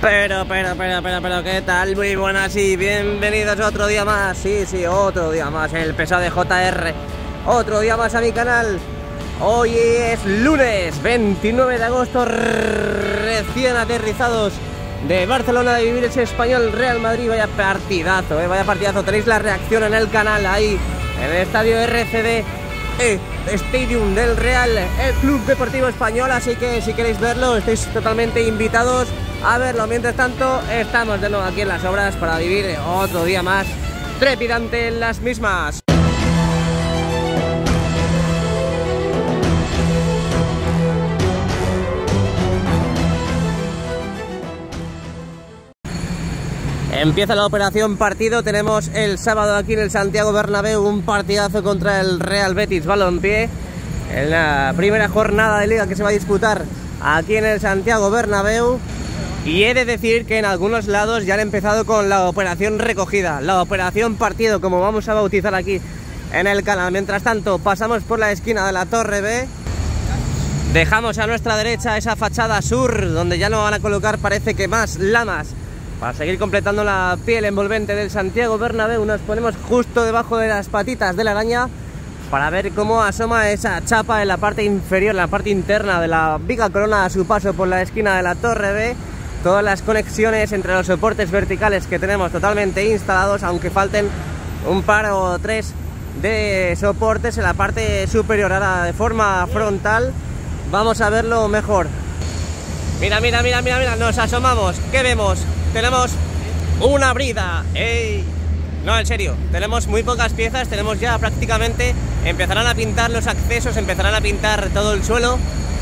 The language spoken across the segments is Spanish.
Pero, ¿qué tal? Muy buenas y bienvenidos otro día más. Sí, otro día más, el pesado de JR. Otro día más a mi canal. Hoy es lunes 29 de agosto, recién aterrizados de Barcelona de vivir ese Español Real Madrid. Vaya partidazo, vaya partidazo. Tenéis la reacción en el canal ahí, en el estadio RCD Stadium del Real Club Deportivo Español. Así que si queréis verlo, estáis totalmente invitados a verlo. Mientras tanto, estamos de nuevo aquí en las obras para vivir otro día más trepidante en las mismas. Empieza la operación partido. Tenemos el sábado aquí en el Santiago Bernabéu un partidazo contra el Real Betis Balompié en la primera jornada de liga que se va a disputar aquí en el Santiago Bernabéu. Y he de decir que en algunos lados ya han empezado con la operación recogida, la operación partido, como vamos a bautizar aquí en el canal. Mientras tanto, pasamos por la esquina de la Torre B. Dejamos a nuestra derecha esa fachada sur, donde ya no van a colocar, parece que más lamas, para seguir completando la piel envolvente del Santiago Bernabéu. Nos ponemos justo debajo de las patitas de la araña para ver cómo asoma esa chapa en la parte inferior, en la parte interna de la viga corona a su paso por la esquina de la Torre B. Todas las conexiones entre los soportes verticales que tenemos totalmente instalados, aunque falten un par o tres de soportes en la parte superior. Ahora de forma frontal vamos a verlo mejor. Mira, nos asomamos. ¿Qué vemos? Tenemos una brida. ¡Ey! No, en serio, tenemos muy pocas piezas. Tenemos ya prácticamente, empezarán a pintar los accesos, empezarán a pintar todo el suelo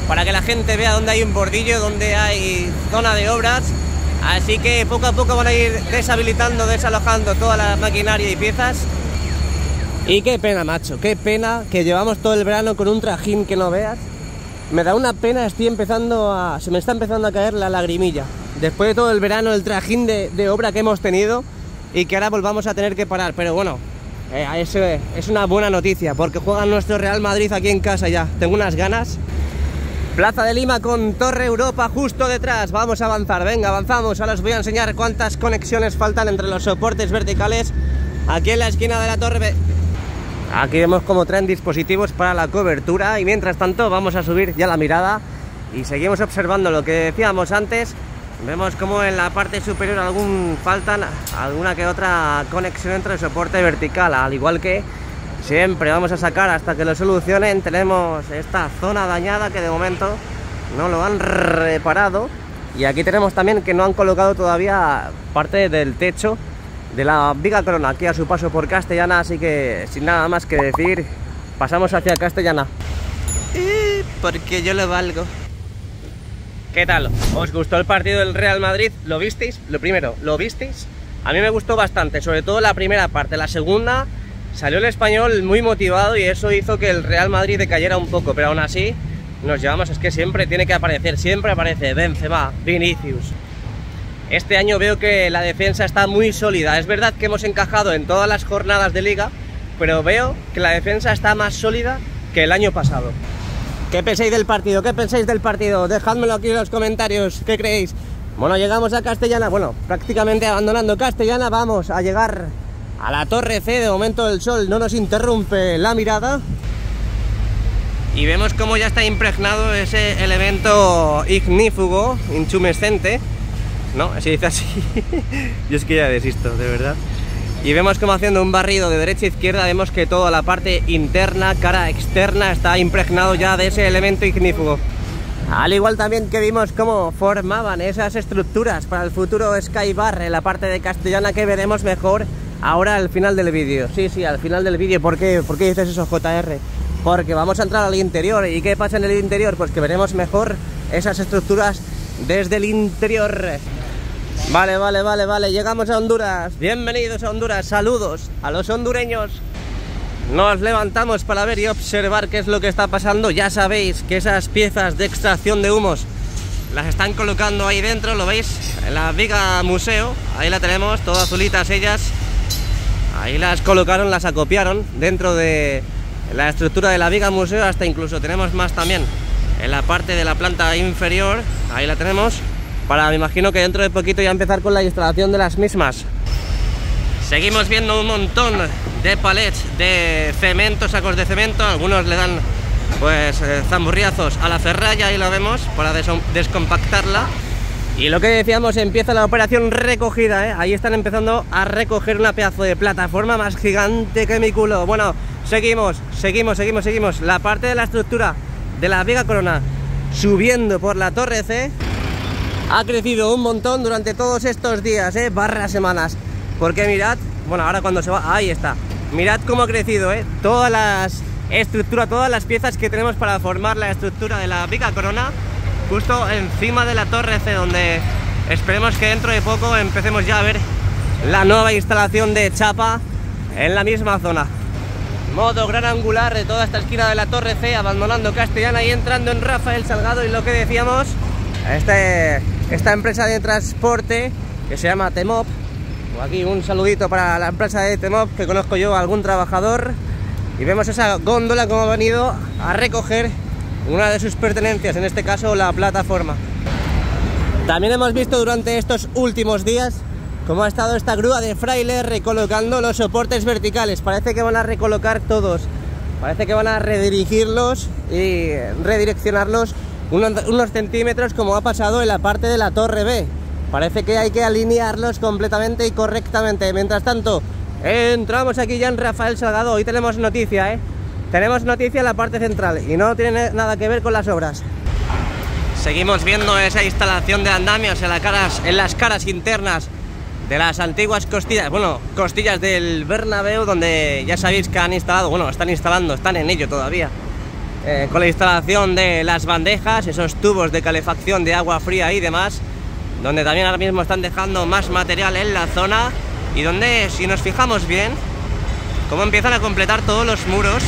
para que la gente vea dónde hay un bordillo, dónde hay zona de obras. Así que poco a poco van a ir deshabilitando, desalojando toda la maquinaria y piezas. Y qué pena, macho, qué pena que llevamos todo el verano con un trajín que no veas. Me da una pena, se me está empezando a caer la lagrimilla. Después de todo el verano, el trajín de obra que hemos tenido y que ahora volvamos a tener que parar. Pero bueno, es una buena noticia porque juega nuestro Real Madrid aquí en casa ya. Tengo unas ganas. Plaza de Lima con Torre Europa justo detrás. Vamos a avanzar, venga, avanzamos. Ahora os voy a enseñar cuántas conexiones faltan entre los soportes verticales aquí en la esquina de la Torre B. Aquí vemos cómo traen dispositivos para la cobertura y mientras tanto vamos a subir ya la mirada y seguimos observando lo que decíamos antes. Vemos como en la parte superior faltan alguna que otra conexión entre el soporte vertical, al igual que siempre vamos a sacar hasta que lo solucionen. Tenemos esta zona dañada que de momento no lo han reparado. Y aquí tenemos también que no han colocado todavía parte del techo de la viga corona aquí a su paso por Castellana. Así que sin nada más que decir, pasamos hacia Castellana. Porque yo lo valgo. ¿Qué tal? ¿Os gustó el partido del Real Madrid? ¿Lo visteis? Lo primero, ¿lo visteis? A mí me gustó bastante, sobre todo la primera parte. La segunda salió el Español muy motivado y eso hizo que el Real Madrid decayera un poco, pero aún así nos llevamos. Es que siempre tiene que aparecer, siempre aparece Benzema, Vinicius. Este año veo que la defensa está muy sólida. Es verdad que hemos encajado en todas las jornadas de liga, pero veo que la defensa está más sólida que el año pasado. ¿Qué pensáis del partido? ¿Qué pensáis del partido? Dejádmelo aquí en los comentarios. ¿Qué creéis? Bueno, llegamos a Castellana. Bueno, prácticamente abandonando Castellana, vamos a llegar a la Torre C. De momento el sol no nos interrumpe la mirada. Y vemos cómo ya está impregnado ese elemento ignífugo, inchumescente. No, se dice así. Yo es que ya desisto, de verdad. Y vemos como haciendo un barrido de derecha a izquierda, vemos que toda la parte interna, cara externa, está impregnado ya de ese elemento ignífugo. Al igual también que vimos cómo formaban esas estructuras para el futuro Sky Bar en la parte de Castellana, que veremos mejor ahora al final del vídeo. Sí, al final del vídeo. ¿Por qué dices eso, JR? Porque vamos a entrar al interior. ¿Y qué pasa en el interior? Pues que veremos mejor esas estructuras desde el interior. Vale, llegamos a Honduras. Bienvenidos a Honduras, saludos a los hondureños. Nos levantamos para ver y observar qué es lo que está pasando. Ya sabéis que esas piezas de extracción de humos las están colocando ahí dentro, ¿lo veis? En la viga museo, ahí la tenemos, todas azulitas ellas. Ahí las colocaron, las acopiaron dentro de la estructura de la viga museo. Hasta incluso tenemos más también en la parte de la planta inferior, ahí la tenemos. para, me imagino que dentro de poquito ya empezar con la instalación de las mismas. Seguimos viendo un montón de palets de cemento, sacos de cemento. Algunos le dan pues zamburriazos a la ferralla, ahí lo vemos, para descompactarla. Y lo que decíamos, empieza la operación recogida, ¿eh? Ahí están empezando a recoger una pedazo de plataforma más gigante que mi culo. Bueno, seguimos. La parte de la estructura de la Viga Corona subiendo por la Torre C ha crecido un montón durante todos estos días, barra semanas. Porque mirad, bueno, ahora cuando se va, ahí está. Mirad cómo ha crecido, todas las estructuras, todas las piezas que tenemos para formar la estructura de la Viga Corona, justo encima de la Torre C, donde esperemos que dentro de poco empecemos ya a ver la nueva instalación de chapa en la misma zona. Modo gran angular de toda esta esquina de la Torre C, abandonando Castellana y entrando en Rafael Salgado. Y lo que decíamos, esta empresa de transporte que se llama Temop. Aquí un saludito para la empresa de Temop, que conozco yo a algún trabajador. Y vemos esa góndola como ha venido a recoger una de sus pertenencias, en este caso la plataforma. También hemos visto durante estos últimos días cómo ha estado esta grúa de Fraile recolocando los soportes verticales. Parece que van a recolocar todos, parece que van a redirigirlos y redireccionarlos unos centímetros, como ha pasado en la parte de la Torre B. Parece que hay que alinearlos completamente y correctamente. Mientras tanto, entramos aquí ya en Rafael Salgado. Hoy tenemos noticia, tenemos noticia en la parte central y no tiene nada que ver con las obras. Seguimos viendo esa instalación de andamios en las caras internas de las antiguas costillas, bueno, costillas del Bernabéu, donde ya sabéis que han instalado, bueno, están instalando, están en ello todavía, con la instalación de las bandejas, esos tubos de calefacción de agua fría y demás, donde también ahora mismo están dejando más material en la zona y donde, si nos fijamos bien, cómo empiezan a completar todos los muros,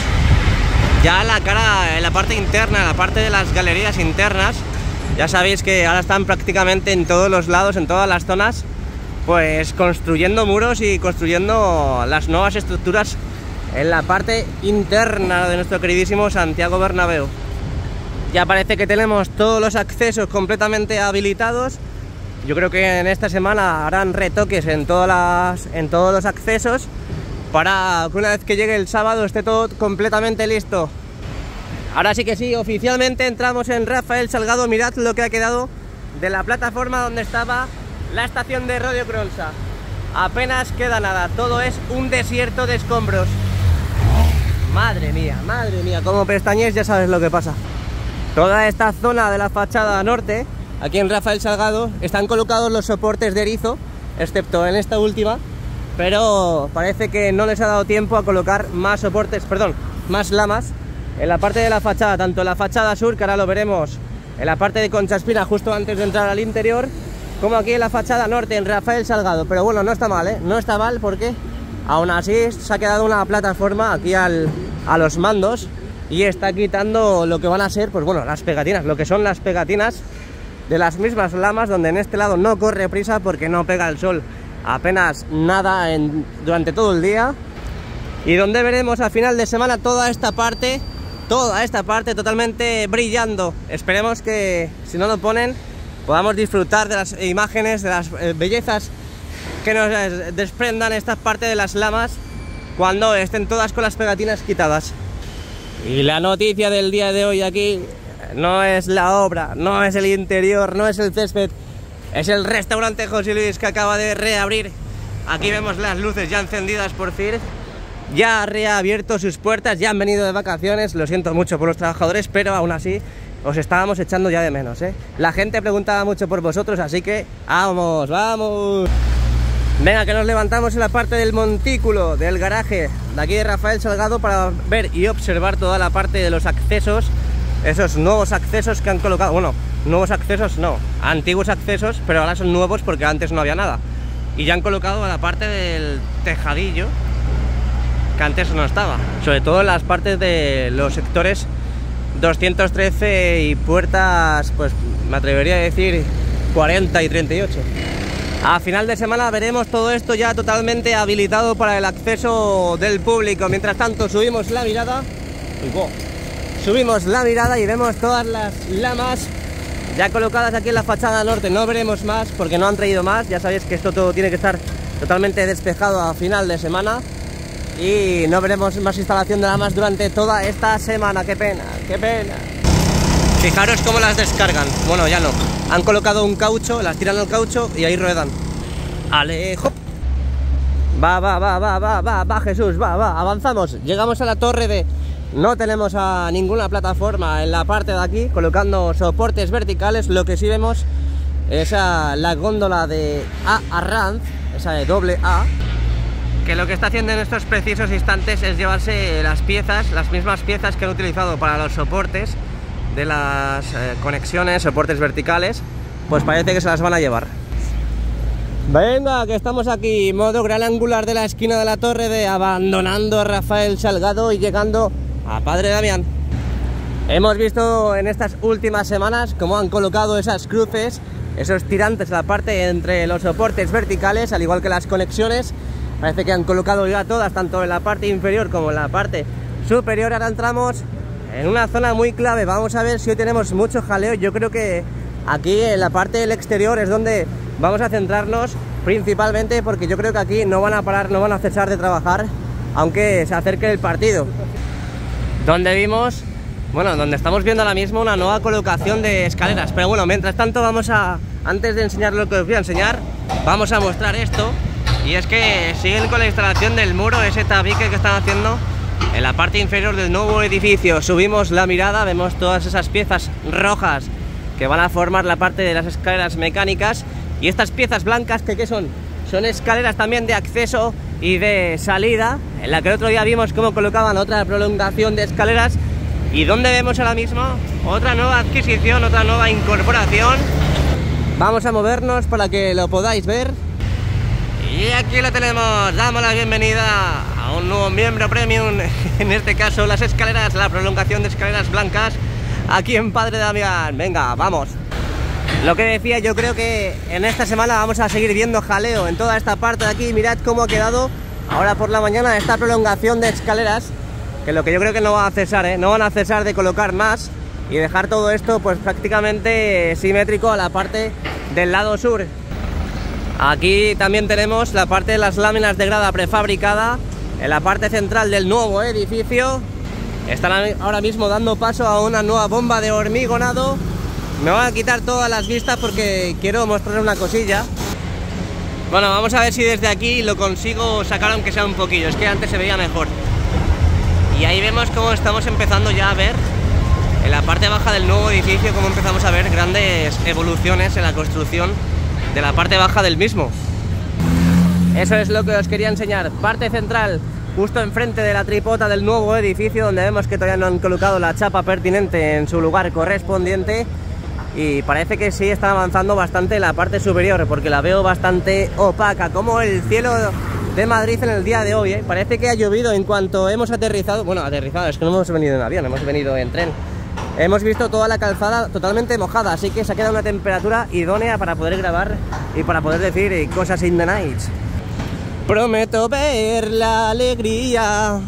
ya en la parte interna, en la parte de las galerías internas. Ya sabéis que ahora están prácticamente en todos los lados, en todas las zonas, pues construyendo muros y construyendo las nuevas estructuras en la parte interna de nuestro queridísimo Santiago Bernabéu. Ya parece que tenemos todos los accesos completamente habilitados. Yo creo que en esta semana harán retoques en todos los accesos para que una vez que llegue el sábado esté todo completamente listo. Ahora sí que sí, oficialmente entramos en Rafael Salgado. Mirad lo que ha quedado de la plataforma donde estaba la estación de Radio Cronsa. Apenas queda nada, todo es un desierto de escombros. Madre mía, como pestañéis ya sabes lo que pasa. Toda esta zona de la fachada norte, aquí en Rafael Salgado, están colocados los soportes de erizo, excepto en esta última, pero parece que no les ha dado tiempo a colocar más soportes, más lamas en la parte de la fachada, tanto en la fachada sur, que ahora lo veremos, en la parte de Concha Espina, justo antes de entrar al interior, como aquí en la fachada norte, en Rafael Salgado. Pero bueno, no está mal, no está mal, porque aún así se ha quedado una plataforma aquí a los mandos y está quitando lo que van a ser, pues bueno, las pegatinas, lo que son las pegatinas de las mismas lamas, donde en este lado no corre prisa porque no pega el sol apenas nada durante todo el día, y donde veremos a final de semana toda esta parte totalmente brillando. Esperemos que, si no lo ponen, podamos disfrutar de las imágenes, de las bellezas que nos desprendan esta parte de las lamas cuando estén todas con las pegatinas quitadas. Y la noticia del día de hoy aquí no es la obra, no es el interior, no es el césped, es el restaurante José Luis, que acaba de reabrir. Aquí vemos las luces ya encendidas por fin. Ya ha reabierto sus puertas, ya han venido de vacaciones. Lo siento mucho por los trabajadores, pero aún así os estábamos echando ya de menos, La gente preguntaba mucho por vosotros, así que ¡vamos! Venga, que nos levantamos en la parte del montículo del garaje de aquí de Rafael Salgado para ver y observar toda la parte de los accesos, esos nuevos accesos que han colocado. Bueno, nuevos accesos no, antiguos accesos, pero ahora son nuevos porque antes no había nada. Y ya han colocado la parte del tejadillo, que antes no estaba, sobre todo en las partes de los sectores 213 y puertas, pues me atrevería a decir 40 y 38. A final de semana veremos todo esto ya totalmente habilitado para el acceso del público. Mientras tanto subimos la mirada y vemos todas las lamas ya colocadas aquí en la fachada norte. No veremos más porque no han traído más. Ya sabéis que esto todo tiene que estar totalmente despejado a final de semana y no veremos más instalación de nada más durante toda esta semana. Qué pena, qué pena. Fijaros cómo las descargan. Bueno, ya no. Han colocado un caucho, las tiran al caucho y ahí ruedan. ¡Alejo! Va, Jesús, va, avanzamos. Llegamos a la torre de... No tenemos a ninguna plataforma en la parte de aquí, colocando soportes verticales. Lo que sí vemos es la góndola de Arranz, esa de doble A, que lo que está haciendo en estos precisos instantes es llevarse las piezas, las mismas piezas que han utilizado para los soportes de las conexiones, soportes verticales, pues parece que se las van a llevar. Venga, que estamos aquí, modo gran angular de la esquina de la torre de abandonando a Rafael Salgado y llegando a Padre Damián. Hemos visto en estas últimas semanas cómo han colocado esas cruces, esos tirantes en la parte entre los soportes verticales, al igual que las conexiones. Parece que han colocado ya todas, tanto en la parte inferior como en la parte superior. Ahora entramos en una zona muy clave. Vamos a ver si hoy tenemos mucho jaleo. Yo creo que aquí en la parte del exterior es donde vamos a centrarnos principalmente, porque yo creo que aquí no van a parar, no van a cesar de trabajar aunque se acerque el partido. Donde vimos, bueno, donde estamos viendo ahora mismo una nueva colocación de escaleras. Pero bueno, mientras tanto vamos a, antes de enseñar lo que os voy a enseñar, vamos a mostrar esto. Y es que siguen con la instalación del muro, ese tabique que están haciendo en la parte inferior del nuevo edificio. Subimos la mirada, vemos todas esas piezas rojas que van a formar la parte de las escaleras mecánicas. Y estas piezas blancas, ¿qué son? Son escaleras también de acceso y de salida, en la que el otro día vimos cómo colocaban otra prolongación de escaleras. Y donde vemos ahora mismo otra nueva adquisición, otra nueva incorporación. Vamos a movernos para que lo podáis ver. Y aquí lo tenemos, damos la bienvenida a un nuevo miembro premium, en este caso las escaleras, la prolongación de escaleras blancas, aquí en Padre Damián. Venga, vamos. Lo que decía, yo creo que en esta semana vamos a seguir viendo jaleo en toda esta parte de aquí. Mirad cómo ha quedado ahora por la mañana esta prolongación de escaleras, que lo que yo creo que no va a cesar, no van a cesar de colocar más y dejar todo esto pues prácticamente simétrico a la parte del lado sur. Aquí también tenemos la parte de las láminas de grada prefabricada en la parte central del nuevo edificio. Están ahora mismo dando paso a una nueva bomba de hormigonado. Me van a quitar todas las vistas porque quiero mostrar una cosilla. Bueno, vamos a ver si desde aquí lo consigo sacar aunque sea un poquillo. Es que antes se veía mejor. Y ahí vemos cómo estamos empezando ya a ver en la parte baja del nuevo edificio, cómo empezamos a ver grandes evoluciones en la construcción de la parte baja del mismo. Eso es lo que os quería enseñar. Parte central, justo enfrente de la tripota del nuevo edificio, donde vemos que todavía no han colocado la chapa pertinente en su lugar correspondiente. Y parece que sí están avanzando bastante en la parte superior, porque la veo bastante opaca, como el cielo de Madrid en el día de hoy. Parece que ha llovido en cuanto hemos aterrizado. Bueno, aterrizado, es que no hemos venido en avión, hemos venido en tren. Hemos visto toda la calzada totalmente mojada, así que se ha quedado una temperatura idónea para poder grabar y para poder decir cosas in the night. Prometo ver la alegría.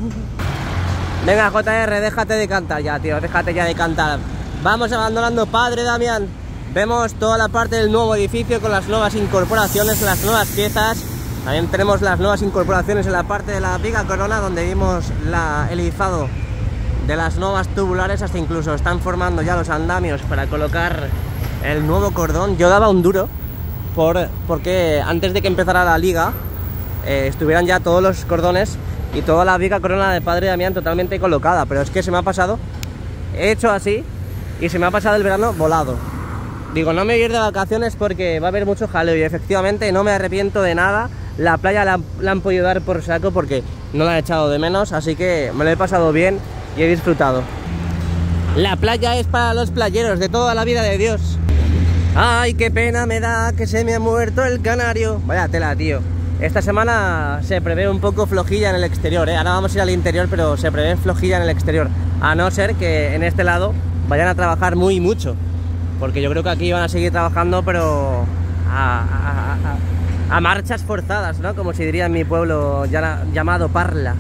Venga, JR, déjate de cantar ya, tío, déjate ya de cantar. Vamos abandonando Padre Damián. Vemos toda la parte del nuevo edificio con las nuevas incorporaciones, las nuevas piezas. También tenemos las nuevas incorporaciones en la parte de la viga corona, donde vimos el izado de las nuevas tubulares. Hasta incluso están formando ya los andamios para colocar el nuevo cordón. Yo daba un duro porque antes de que empezara la liga estuvieran ya todos los cordones y toda la viga corona de Padre Damián totalmente colocada, pero es que se me ha pasado. He hecho así y se me ha pasado el verano volado. Digo, no me voy a ir de vacaciones porque va a haber mucho jaleo, y efectivamente no me arrepiento de nada. La playa la han podido dar por saco porque no la he echado de menos, así que me lo he pasado bien y he disfrutado. La playa es para los playeros de toda la vida de Dios. Ay, qué pena me da que se me ha muerto el canario. Vaya tela, tío. Esta semana se prevé un poco flojilla en el exterior, Ahora vamos a ir al interior, pero se prevé flojilla en el exterior. A no ser que en este lado vayan a trabajar mucho, porque yo creo que aquí van a seguir trabajando, pero a marchas forzadas, ¿no? Como se diría en mi pueblo llamado Parla.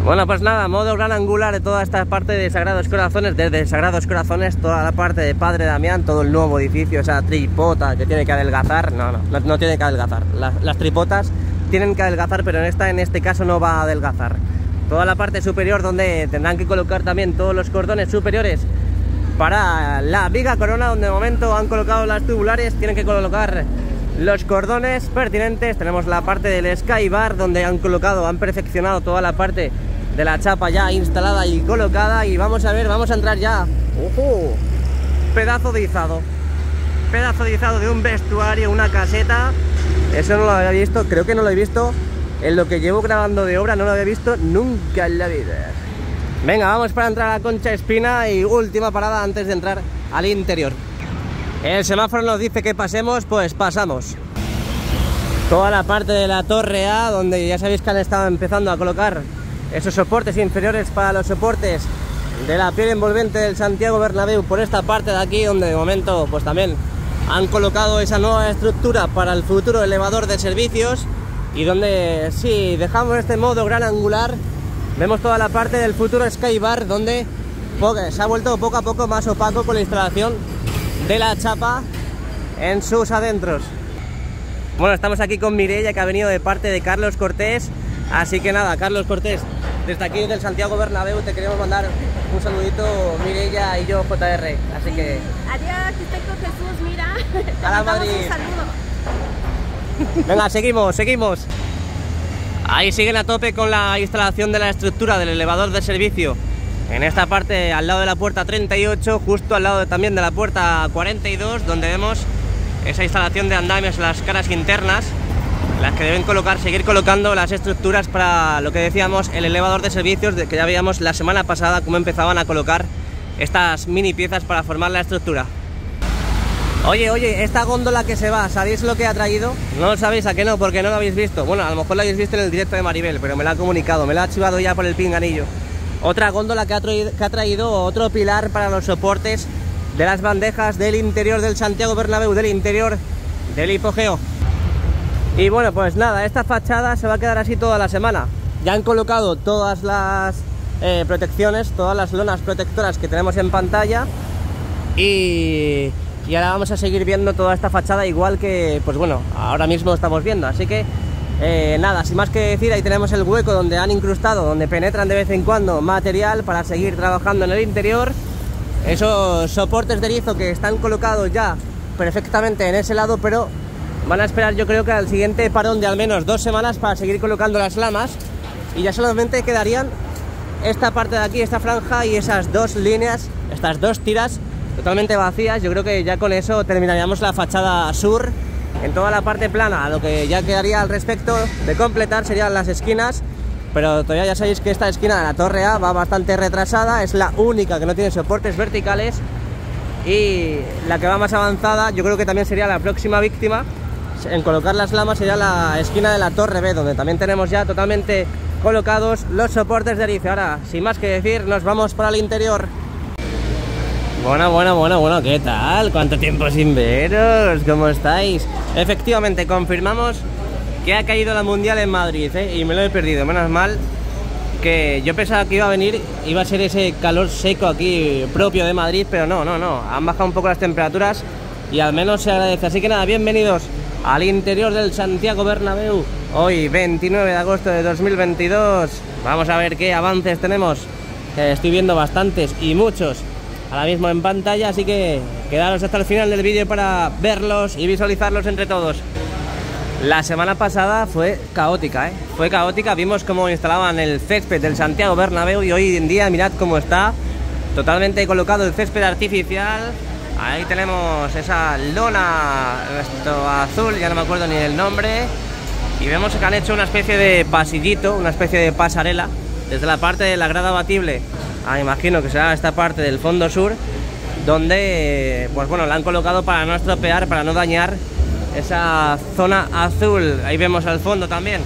Bueno, pues nada, modo gran angular de toda esta parte de Sagrados Corazones, desde Sagrados Corazones, toda la parte de Padre Damián, todo el nuevo edificio, esa tripota que tiene que adelgazar, no tiene que adelgazar, las tripotas tienen que adelgazar, pero en este caso no va a adelgazar. Toda la parte superior donde tendrán que colocar también todos los cordones superiores para la viga corona, donde de momento han colocado las tubulares, tienen que colocar los cordones pertinentes. Tenemos la parte del Skybar, donde han perfeccionado toda la parte de la chapa ya instalada y colocada, y vamos a ver, vamos a entrar ya. ¡Ojo! Pedazo de izado de un vestuario, una caseta. Eso no lo había visto, creo que no lo he visto en lo que llevo grabando de obra, no lo había visto nunca en la vida. Venga, vamos para entrar a Concha Espina y última parada antes de entrar al interior. El semáforo nos dice que pasemos, pues pasamos. Toda la parte de la Torre A, donde ya sabéis que han estado empezando a colocar esos soportes inferiores para los soportes de la piel envolvente del Santiago Bernabéu, por esta parte de aquí, donde de momento pues también han colocado esa nueva estructura para el futuro elevador de servicios, y donde si dejamos este modo gran angular vemos toda la parte del futuro Skybar, donde se ha vuelto poco a poco más opaco con la instalación de la chapa en sus adentros. Bueno, estamos aquí con Mireia, que ha venido de parte de Carlos Cortés. Así que nada, Carlos Cortés, desde aquí del Santiago Bernabéu te queremos mandar un saludito, Mireia y yo, JR. Así que... Adiós, aquí estoy con Jesús, mira. A la Madrid. Un saludo. Venga, seguimos. Ahí siguen a tope con la instalación de la estructura del elevador de servicio. En esta parte, al lado de la puerta 38, justo al lado también de la puerta 42, donde vemos esa instalación de andamios en las caras internas, las que deben seguir colocando las estructuras para lo que decíamos, el elevador de servicios, que ya veíamos la semana pasada cómo empezaban a colocar estas mini piezas para formar la estructura. Oye, esta góndola que se va, ¿sabéis lo que ha traído? No lo sabéis, ¿a qué no? Porque no lo habéis visto. Bueno, a lo mejor lo habéis visto en el directo de Maribel, pero me lo ha comunicado, me lo ha chivado ya por el pinganillo. Otra góndola que ha traído otro pilar para los soportes de las bandejas del interior del Santiago Bernabéu, del interior del hipogeo. Y bueno, pues nada, esta fachada se va a quedar así toda la semana. Ya han colocado todas las protecciones, todas las lonas protectoras que tenemos en pantalla, y ahora vamos a seguir viendo toda esta fachada igual que, pues bueno, ahora mismo estamos viendo. Así que nada, sin más que decir, ahí tenemos el hueco donde han incrustado, donde penetran de vez en cuando material para seguir trabajando en el interior. Esos soportes de erizo que están colocados ya perfectamente en ese lado, pero van a esperar, yo creo que al siguiente parón de al menos 2 semanas para seguir colocando las lamas, y ya solamente quedarían esta parte de aquí, esta franja y esas dos líneas, estas dos tiras totalmente vacías. Yo creo que ya con eso terminaríamos la fachada sur. En toda la parte plana, lo que ya quedaría al respecto de completar serían las esquinas, pero todavía ya sabéis que esta esquina de la Torre A va bastante retrasada, es la única que no tiene soportes verticales, y la que va más avanzada yo creo que también sería la próxima víctima en colocar las lamas, sería la esquina de la Torre B, donde también tenemos ya totalmente colocados los soportes de erizo. Ahora, sin más que decir, nos vamos para el interior. Bueno, ¿qué tal? ¿Cuánto tiempo sin veros? ¿Cómo estáis? Efectivamente, confirmamos que ha caído la Mundial en Madrid, y me lo he perdido. Menos mal, que yo pensaba que iba a ser ese calor seco aquí propio de Madrid, pero no. Han bajado un poco las temperaturas y al menos se agradece. Así que nada, bienvenidos al interior del Santiago Bernabéu. Hoy, 29 de agosto de 2022. Vamos a ver qué avances tenemos. Estoy viendo bastantes y muchos ahora mismo en pantalla, así que quedaros hasta el final del vídeo para verlos y visualizarlos entre todos. La semana pasada fue caótica, fue caótica. Vimos cómo instalaban el césped del Santiago Bernabéu, y hoy en día mirad cómo está totalmente colocado el césped artificial. Ahí tenemos esa lona, esto azul, ya no me acuerdo ni el nombre, y vemos que han hecho una especie de pasillito, una especie de pasarela desde la parte de la grada abatible, imagino que será esta parte del fondo sur, donde pues bueno, la han colocado para no estropear, para no dañar esa zona azul. Ahí vemos al fondo también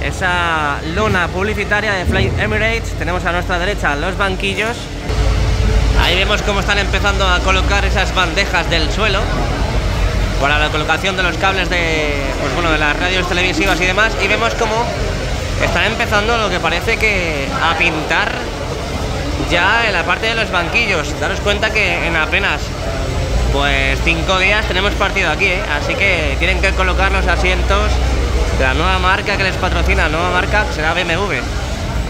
esa lona publicitaria de Fly Emirates. Tenemos a nuestra derecha los banquillos. Ahí vemos cómo están empezando a colocar esas bandejas del suelo para la colocación de los cables de, pues bueno, de las radios televisivas y demás. Y vemos cómo están empezando lo que parece que a pintar ya en la parte de los banquillos. Daros cuenta que en apenas pues 5 días tenemos partido aquí, así que tienen que colocar los asientos de la nueva marca que les patrocina, la nueva marca será BMW.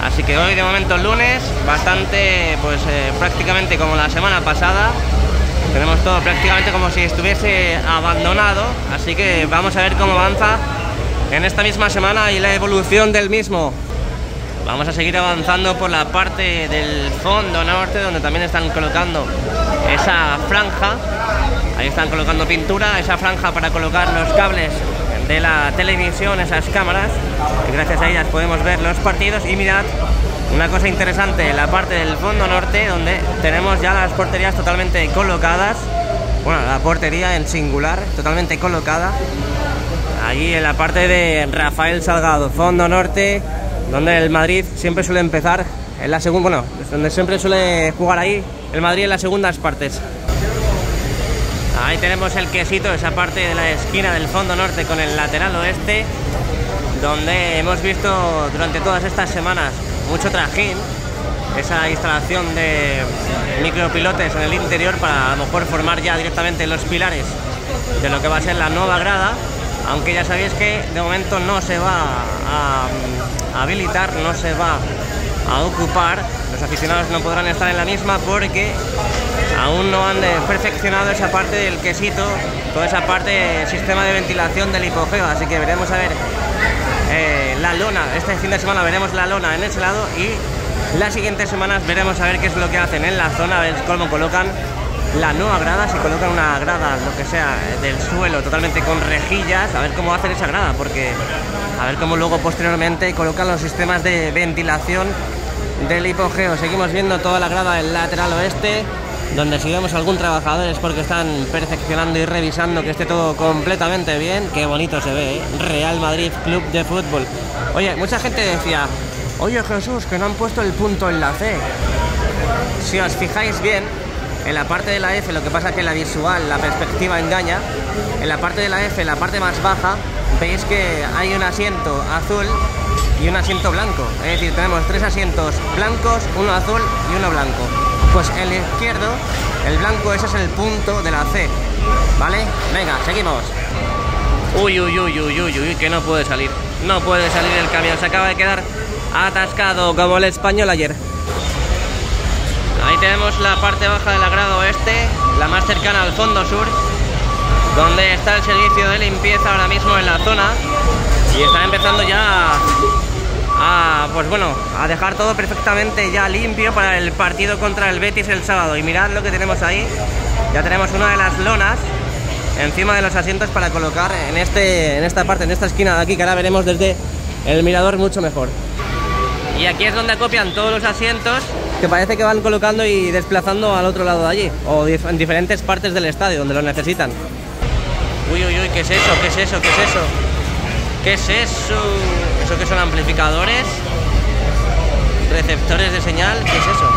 Así que hoy de momento lunes, bastante pues prácticamente como la semana pasada. Tenemos todo prácticamente como si estuviese abandonado, así que vamos a ver cómo avanza en esta misma semana y la evolución del mismo. Vamos a seguir avanzando por la parte del fondo norte, donde también están colocando esa franja. Ahí están colocando pintura, esa franja para colocar los cables de la televisión, esas cámaras, que gracias a ellas podemos ver los partidos. Y mirad, una cosa interesante, la parte del fondo norte, donde tenemos ya las porterías totalmente colocadas. Bueno, la portería en singular, totalmente colocada. Allí en la parte de Rafael Salgado, fondo norte, donde el Madrid siempre suele empezar en la segunda, bueno, donde siempre suele jugar ahí el Madrid en las segundas partes. Ahí tenemos el quesito, esa parte de la esquina del fondo norte con el lateral oeste, donde hemos visto durante todas estas semanas mucho trajín, esa instalación de micropilotes en el interior para a lo mejor formar ya directamente los pilares de lo que va a ser la nueva grada, aunque ya sabéis que de momento no se va a habilitar, no se va a ocupar, los aficionados no podrán estar en la misma porque aún no han perfeccionado esa parte del quesito, toda esa parte del sistema de ventilación del hipogeo, así que veremos a ver la lona, este fin de semana veremos la lona en ese lado y las siguientes semanas veremos a ver qué es lo que hacen en la zona, a ver cómo colocan la nueva grada, si colocan una grada, lo que sea, del suelo totalmente con rejillas, a ver cómo hacen esa grada, porque a ver cómo luego posteriormente colocan los sistemas de ventilación del hipogeo. Seguimos viendo toda la grada del lateral oeste, donde si vemos algún trabajador es porque están perfeccionando y revisando que esté todo completamente bien. Qué bonito se ve, ¿eh? Real Madrid Club de Fútbol. Oye, mucha gente decía, oye Jesús, que no han puesto el punto en la C. Si os fijáis bien, en la parte de la F, lo que pasa es que la visual, la perspectiva engaña. En la parte de la F, en la parte más baja, veis que hay un asiento azul y un asiento blanco. Es decir, tenemos 3 asientos blancos, uno azul y uno blanco. Pues el izquierdo, el blanco, ese es el punto de la C, ¿vale? Venga, seguimos. Uy, uy, uy, uy, uy, uy, que no puede salir. No puede salir el camión, se acaba de quedar atascado como el Español ayer. Ahí tenemos la parte baja de la grada oeste, la más cercana al fondo sur, donde está el servicio de limpieza ahora mismo en la zona y están empezando ya pues bueno, a dejar todo perfectamente ya limpio para el partido contra el Betis el sábado. Y mirad lo que tenemos ahí, ya tenemos una de las lonas encima de los asientos para colocar en esta parte, en esta esquina de aquí, que ahora veremos desde el mirador mucho mejor. Y aquí es donde acopian todos los asientos, que parece que van colocando y desplazando al otro lado de allí, o en diferentes partes del estadio donde lo necesitan. Uy, uy, uy, ¿qué es eso? ¿Qué es eso? ¿Qué es eso? ¿Qué es eso? ¿Eso qué son? ¿Amplificadores? ¿Receptores de señal? ¿Qué es eso?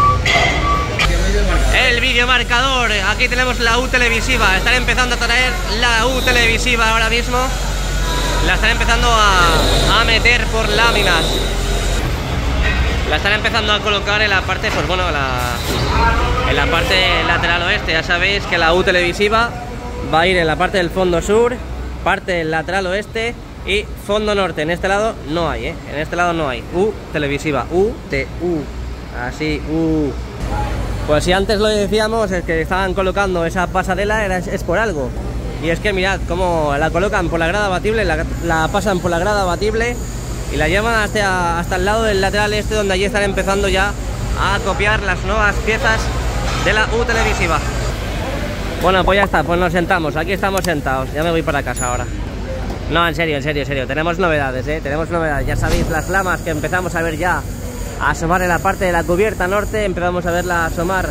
El videomarcador. Aquí tenemos la U televisiva. Están empezando a traer la U televisiva ahora mismo. La están empezando a meter por láminas. La están empezando a colocar en la parte, pues bueno, en la parte lateral oeste. Ya sabéis que la U televisiva va a ir en la parte del fondo sur, parte del lateral oeste y fondo norte. En este lado no hay, en este lado no hay. U televisiva, U, T, U, así, U. Pues si antes lo decíamos, es que estaban colocando esa pasarela, es por algo. Y es que mirad cómo la colocan por la grada abatible, la pasan por la grada abatible y la llevan hasta el lado del lateral este, donde allí están empezando ya a copiar las nuevas piezas de la U televisiva. Bueno, pues ya está, pues nos sentamos, aquí estamos sentados. Ya me voy para casa ahora. No, en serio, tenemos novedades, tenemos novedades. Ya sabéis, las lamas que empezamos a ver ya a asomar en la parte de la cubierta norte, empezamos a verla asomar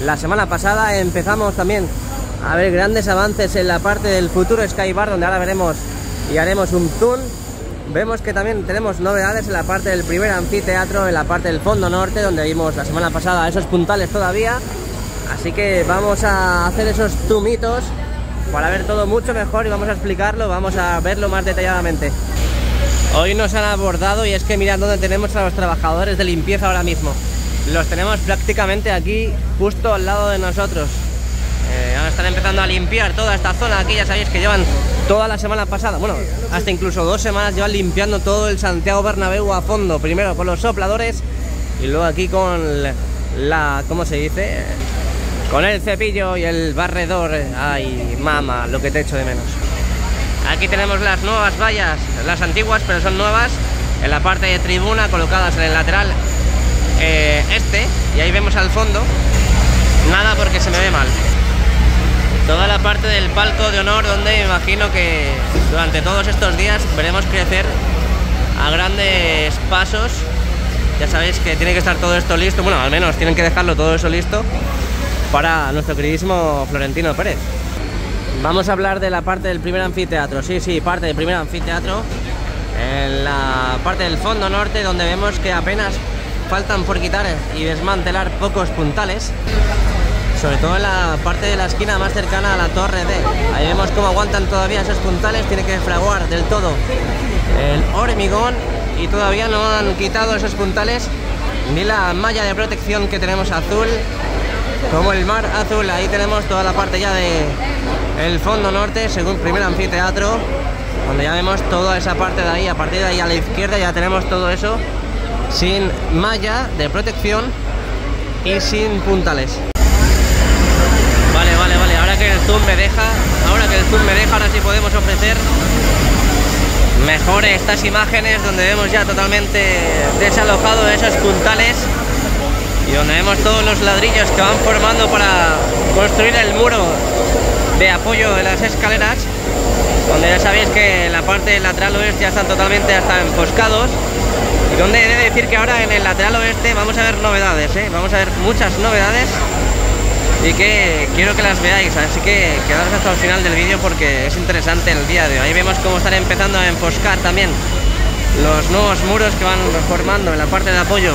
la semana pasada. Empezamos también a ver grandes avances en la parte del futuro Skybar, donde ahora veremos y haremos un zoom. Vemos que también tenemos novedades en la parte del primer anfiteatro, en la parte del fondo norte, donde vimos la semana pasada esos puntales todavía. Así que vamos a hacer esos zoomitos para ver todo mucho mejor y vamos a explicarlo, vamos a verlo más detalladamente. Hoy nos han abordado y es que mirad dónde tenemos a los trabajadores de limpieza ahora mismo. Los tenemos prácticamente aquí, justo al lado de nosotros. Ahora están empezando a limpiar toda esta zona aquí. Ya sabéis que llevan toda la semana pasada, bueno, hasta incluso 2 semanas llevan limpiando todo el Santiago Bernabéu a fondo. Primero con los sopladores y luego aquí con la ¿cómo se dice? Con el cepillo y el barredor. Ay, mamá, lo que te echo de menos. Aquí tenemos las nuevas vallas, las antiguas pero son nuevas, en la parte de tribuna, colocadas en el lateral y ahí vemos al fondo, nada porque se me ve mal, toda la parte del palco de honor, donde me imagino que durante todos estos días veremos crecer a grandes pasos. Ya sabéis que tiene que estar todo esto listo, bueno, al menos tienen que dejarlo todo eso listo para nuestro queridísimo Florentino Pérez. Vamos a hablar de la parte del primer anfiteatro, sí, parte del primer anfiteatro, en la parte del fondo norte, donde vemos que apenas faltan por quitar y desmantelar pocos puntales, sobre todo en la parte de la esquina más cercana a la torre D. Ahí vemos cómo aguantan todavía esos puntales, tiene que fraguar del todo el hormigón y todavía no han quitado esos puntales ni la malla de protección que tenemos azul, como el mar azul. Ahí tenemos toda la parte ya de el fondo norte, según primer anfiteatro, donde ya vemos toda esa parte de ahí. A partir de ahí a la izquierda ya tenemos todo eso sin malla de protección y sin puntales. Vale, ahora que el zoom me deja, ahora sí podemos ofrecer mejor estas imágenes, donde vemos ya totalmente desalojado esos puntales y donde vemos todos los ladrillos que van formando para construir el muro de apoyo de las escaleras, donde ya sabéis que en la parte lateral oeste ya están totalmente hasta enfoscados, y donde he de decir que ahora en el lateral oeste vamos a ver novedades, vamos a ver muchas novedades y que quiero que las veáis, así que quedaros hasta el final del vídeo porque es interesante el día de hoy. Ahí vemos cómo están empezando a enfoscar también los nuevos muros que van formando en la parte de apoyo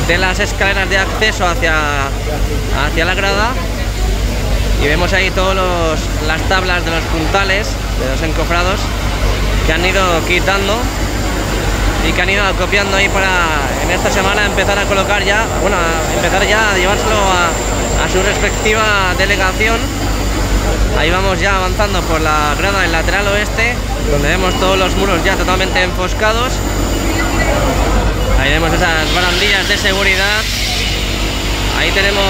de las escaleras de acceso hacia la grada. Y vemos ahí todas las tablas de los puntales, de los encofrados, que han ido quitando y que han ido acopiando ahí para en esta semana empezar a colocar ya, bueno, empezar ya a llevárselo a su respectiva delegación. Ahí vamos ya avanzando por la grada del lateral oeste, donde vemos todos los muros ya totalmente enfoscados. Ahí vemos esas barandillas de seguridad. Ahí tenemos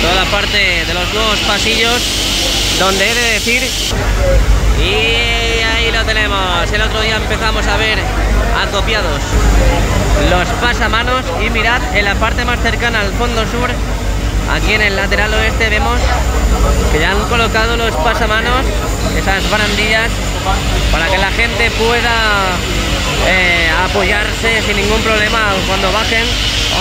toda la parte de los nuevos pasillos, donde he de decir, y ahí lo tenemos. El otro día empezamos a ver acopiados los pasamanos y mirad, en la parte más cercana al fondo sur, aquí en el lateral oeste, vemos que ya han colocado los pasamanos, esas barandillas, para que la gente pueda apoyarse sin ningún problema cuando bajen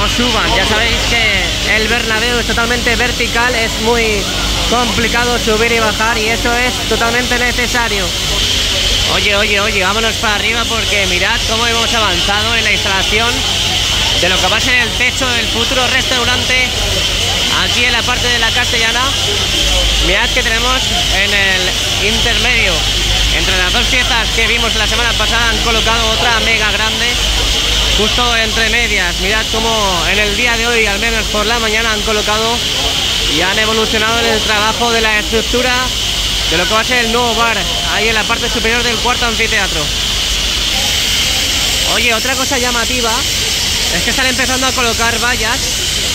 o suban. Ya sabéis que el Bernabéu es totalmente vertical, es muy complicado subir y bajar, y eso es totalmente necesario. Oye, vámonos para arriba, porque mirad cómo hemos avanzado en la instalación de lo que va a ser el techo del futuro restaurante aquí en la parte de la Castellana. Mirad que tenemos en el intermedio, entre las dos piezas que vimos la semana pasada, han colocado otra mega grande justo entre medias. Mirad cómo en el día de hoy, al menos por la mañana, han colocado y han evolucionado en el trabajo de la estructura de lo que va a ser el nuevo bar, ahí en la parte superior del cuarto anfiteatro. Oye, otra cosa llamativa es que están empezando a colocar vallas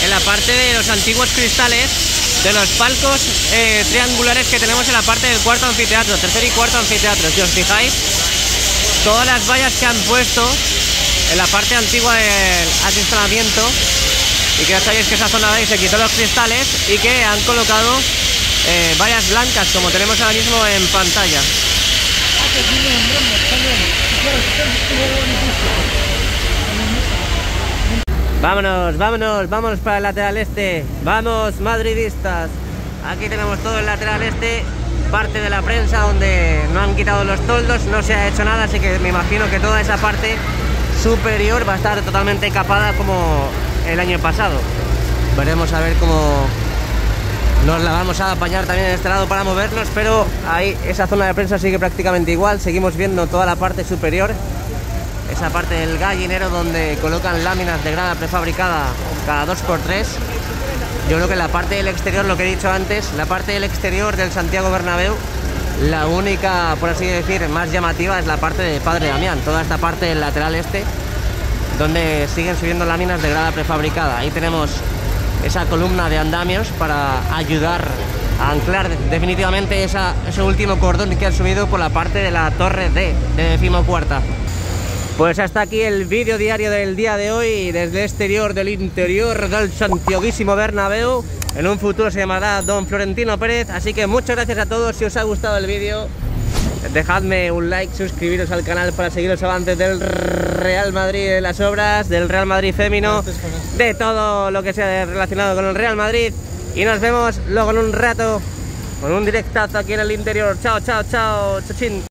en la parte de los antiguos cristales de los palcos triangulares que tenemos en la parte del cuarto anfiteatro, tercer y cuarto anfiteatro. Si os fijáis, todas las vallas que han puesto en la parte antigua del acristalamiento, y que ya sabéis que esa zona de ahí se quitó los cristales y que han colocado vallas blancas, como tenemos ahora mismo en pantalla. Vámonos para el lateral este. Vamos, madridistas. Aquí tenemos todo el lateral este, parte de la prensa donde no han quitado los toldos, no se ha hecho nada, así que me imagino que toda esa parte superior va a estar totalmente capada como el año pasado. Veremos a ver cómo nos la vamos a apañar también en este lado para movernos, pero ahí esa zona de prensa sigue prácticamente igual. Seguimos viendo toda la parte superior esa parte del gallinero donde colocan láminas de grada prefabricada cada 2×3. Yo creo que la parte del exterior, lo que he dicho antes, la parte del exterior del Santiago Bernabéu, la única, por así decir, más llamativa es la parte de Padre Damián, toda esta parte del lateral este, donde siguen subiendo láminas de grada prefabricada. Ahí tenemos esa columna de andamios para ayudar a anclar definitivamente ese último cordón que han subido por la parte de la torre D de 14ª. Pues hasta aquí el vídeo diario del día de hoy desde el exterior del interior del Santiaguísimo Bernabéu. En un futuro se llamará Don Florentino Pérez, así que muchas gracias a todos. Si os ha gustado el vídeo, dejadme un like, suscribiros al canal para seguir los avances del Real Madrid, de las obras, del Real Madrid fémino, de todo lo que sea relacionado con el Real Madrid. Y nos vemos luego en un rato con un directazo aquí en el interior. Chao, chao, chao, chachín.